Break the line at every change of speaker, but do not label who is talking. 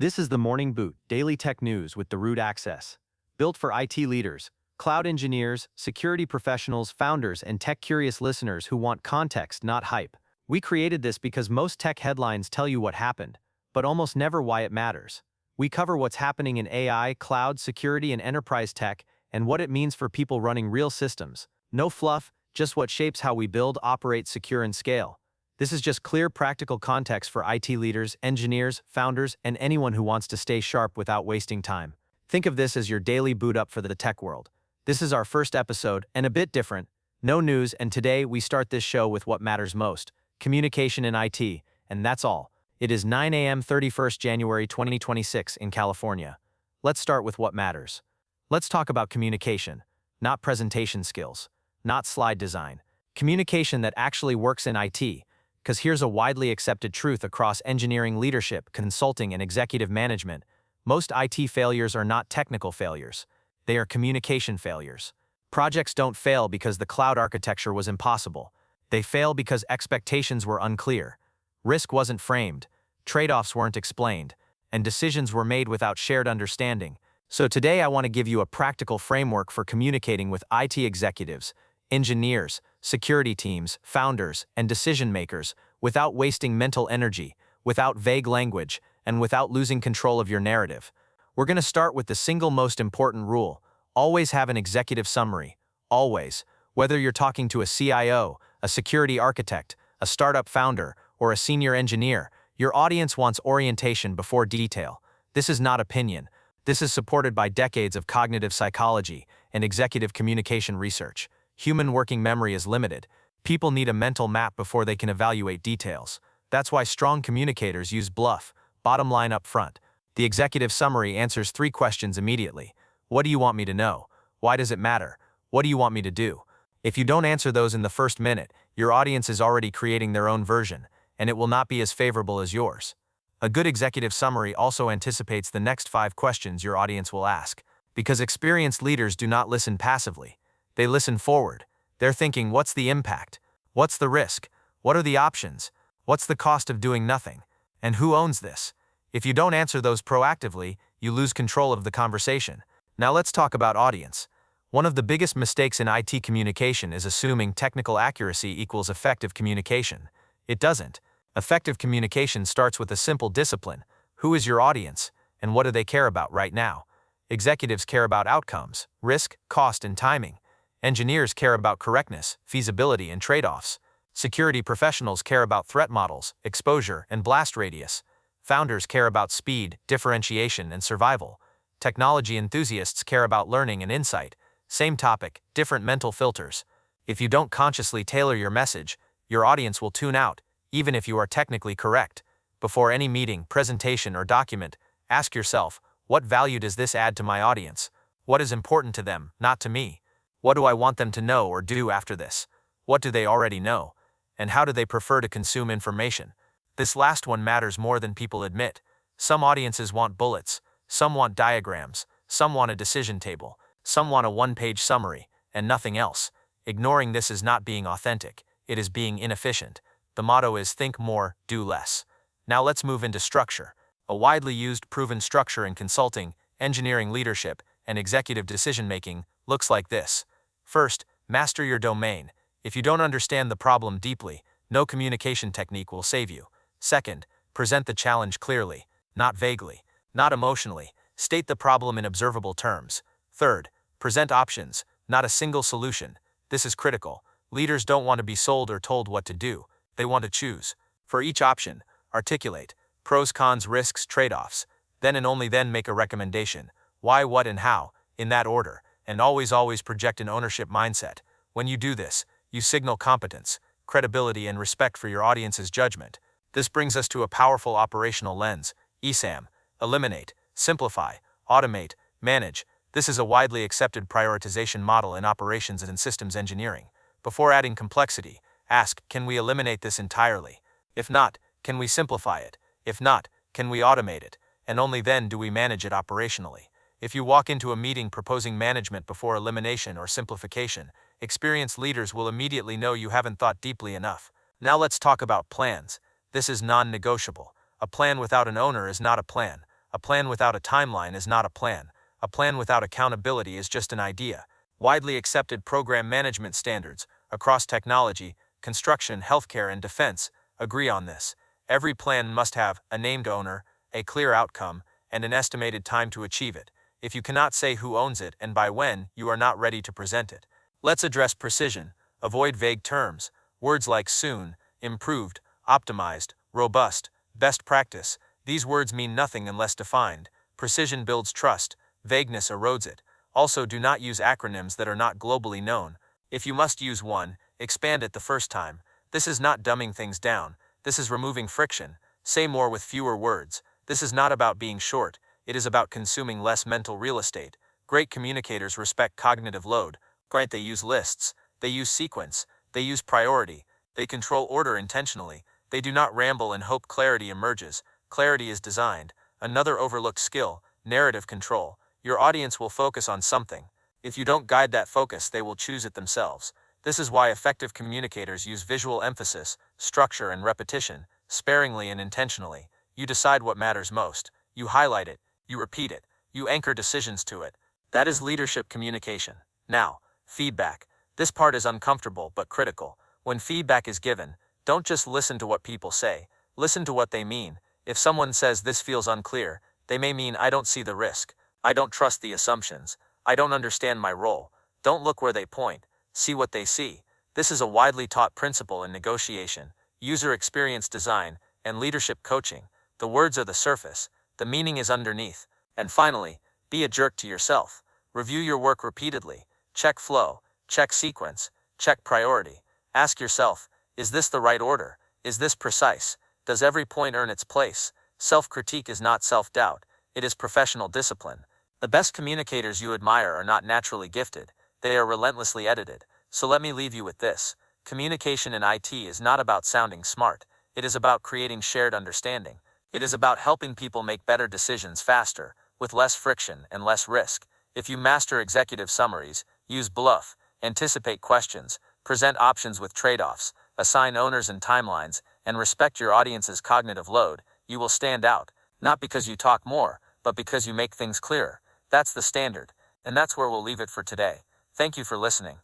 This is the Morning Boot Daily Tech News with the Root Access. Built for IT leaders, cloud engineers, security professionals, founders, and tech-curious listeners who want context, not hype. We created this because most tech headlines tell you what happened, but almost never why it matters. We cover what's happening in AI, cloud, security, and enterprise tech, and what it means for people running real systems. No fluff, just what shapes how we build, operate, secure, and scale. This is just clear, practical context for IT leaders, engineers, founders, and anyone who wants to stay sharp without wasting time. Think of this as your daily boot up for the tech world. This is our first episode, and a bit different. No news, and today we start this show with what matters most: communication in IT, and that's all. It is 9 a.m. 31st January 2026 in California. Let's start with what matters. Let's talk about communication, not presentation skills, not slide design. Communication that actually works in IT. Because here's a widely accepted truth across engineering leadership, consulting, and executive management: most IT failures are not technical failures. They are communication failures. Projects don't fail because the cloud architecture was impossible. They fail because expectations were unclear, risk wasn't framed, trade-offs weren't explained, and decisions were made without shared understanding. So today I want to give you a practical framework for communicating with IT executives, engineers, security teams, founders, and decision makers without wasting mental energy, without vague language, and without losing control of your narrative. We're going to start with the single most important rule: always have an executive summary. Always. Whether you're talking to a CIO, a security architect, a startup founder, or a senior engineer, your audience wants orientation before detail. This is not opinion. This is supported by decades of cognitive psychology and executive communication research. Human working memory is limited. People need a mental map before they can evaluate details. That's why strong communicators use bluff, bottom line up front. The executive summary answers 3 questions immediately. What do you want me to know? Why does it matter? What do you want me to do? If you don't answer those in the first minute, your audience is already creating their own version, and it will not be as favorable as yours. A good executive summary also anticipates the next 5 questions your audience will ask, because experienced leaders do not listen passively. They listen forward. They're thinking, what's the impact? What's the risk? What are the options? What's the cost of doing nothing? And who owns this? If you don't answer those proactively, you lose control of the conversation. Now let's talk about audience. One of the biggest mistakes in IT communication is assuming technical accuracy equals effective communication. It doesn't. Effective communication starts with a simple discipline: who is your audience, and what do they care about right now? Executives care about outcomes, risk, cost, and timing. Engineers care about correctness, feasibility, and trade-offs. Security professionals care about threat models, exposure, and blast radius. Founders care about speed, differentiation, and survival. Technology enthusiasts care about learning and insight. Same topic, different mental filters. If you don't consciously tailor your message, your audience will tune out, even if you are technically correct. Before any meeting, presentation, or document, ask yourself, what value does this add to my audience? What is important to them, not to me? What do I want them to know or do after this? What do they already know? And how do they prefer to consume information? This last one matters more than people admit. Some audiences want bullets, some want diagrams, some want a decision table, some want a one-page summary, and nothing else. Ignoring this is not being authentic, it is being inefficient. The motto is think more, do less. Now let's move into structure. A widely used, proven structure in consulting, engineering leadership, and executive decision-making looks like this. First, master your domain. If you don't understand the problem deeply, no communication technique will save you. Second, present the challenge clearly, not vaguely, not emotionally. State the problem in observable terms. Third, present options, not a single solution. This is critical. Leaders don't want to be sold or told what to do. They want to choose. For each option, articulate pros, cons, risks, trade-offs. Then and only then make a recommendation. Why, what, and how, in that order. And always project an ownership mindset. When you do this, you signal competence, credibility, and respect for your audience's judgment. This brings us to a powerful operational lens: ESAM. Eliminate, simplify, automate, manage. This is a widely accepted prioritization model in operations and systems engineering. Before adding complexity, ask, can we eliminate this entirely? If not, can we simplify it? If not, can we automate it? And only then do we manage it operationally. If you walk into a meeting proposing management before elimination or simplification, experienced leaders will immediately know you haven't thought deeply enough. Now let's talk about plans. This is non-negotiable. A plan without an owner is not a plan. A plan without a timeline is not a plan. A plan without accountability is just an idea. Widely accepted program management standards across technology, construction, healthcare, and defense agree on this. Every plan must have a named owner, a clear outcome, and an estimated time to achieve it. If you cannot say who owns it and by when, you are not ready to present it. Let's address precision. Avoid vague terms. Words like soon, improved, optimized, robust, best practice. These words mean nothing unless defined. Precision builds trust. Vagueness erodes it. Also, do not use acronyms that are not globally known. If you must use one, expand it the first time. This is not dumbing things down. This is removing friction. Say more with fewer words. This is not about being short. It is about consuming less mental real estate. Great communicators respect cognitive load. Grant they use lists. They use sequence. They use priority. They control order intentionally. They do not ramble and hope clarity emerges. Clarity is designed. Another overlooked skill, narrative control. Your audience will focus on something. If you don't guide that focus, they will choose it themselves. This is why effective communicators use visual emphasis, structure, and repetition, sparingly and intentionally. You decide what matters most. You highlight it. You repeat it. You anchor decisions to it. That is leadership communication. Now, feedback. This part is uncomfortable but critical. When feedback is given, don't just listen to what people say. Listen to what they mean. If someone says this feels unclear, they may mean I don't see the risk. I don't trust the assumptions. I don't understand my role. Don't look where they point. See what they see. This is a widely taught principle in negotiation, user experience design, and leadership coaching. The words are the surface. The meaning is underneath. And finally, be a jerk to yourself. Review your work repeatedly. Check flow. Check sequence. Check priority. Ask yourself, is this the right order? Is this precise? Does every point earn its place? Self-critique is not self-doubt. It is professional discipline. The best communicators you admire are not naturally gifted. They are relentlessly edited. So let me leave you with this. Communication in IT is not about sounding smart. It is about creating shared understanding. It is about helping people make better decisions faster, with less friction and less risk. If you master executive summaries, use bluff, anticipate questions, present options with trade-offs, assign owners and timelines, and respect your audience's cognitive load, you will stand out, not because you talk more, but because you make things clearer. That's the standard, and that's where we'll leave it for today. Thank you for listening.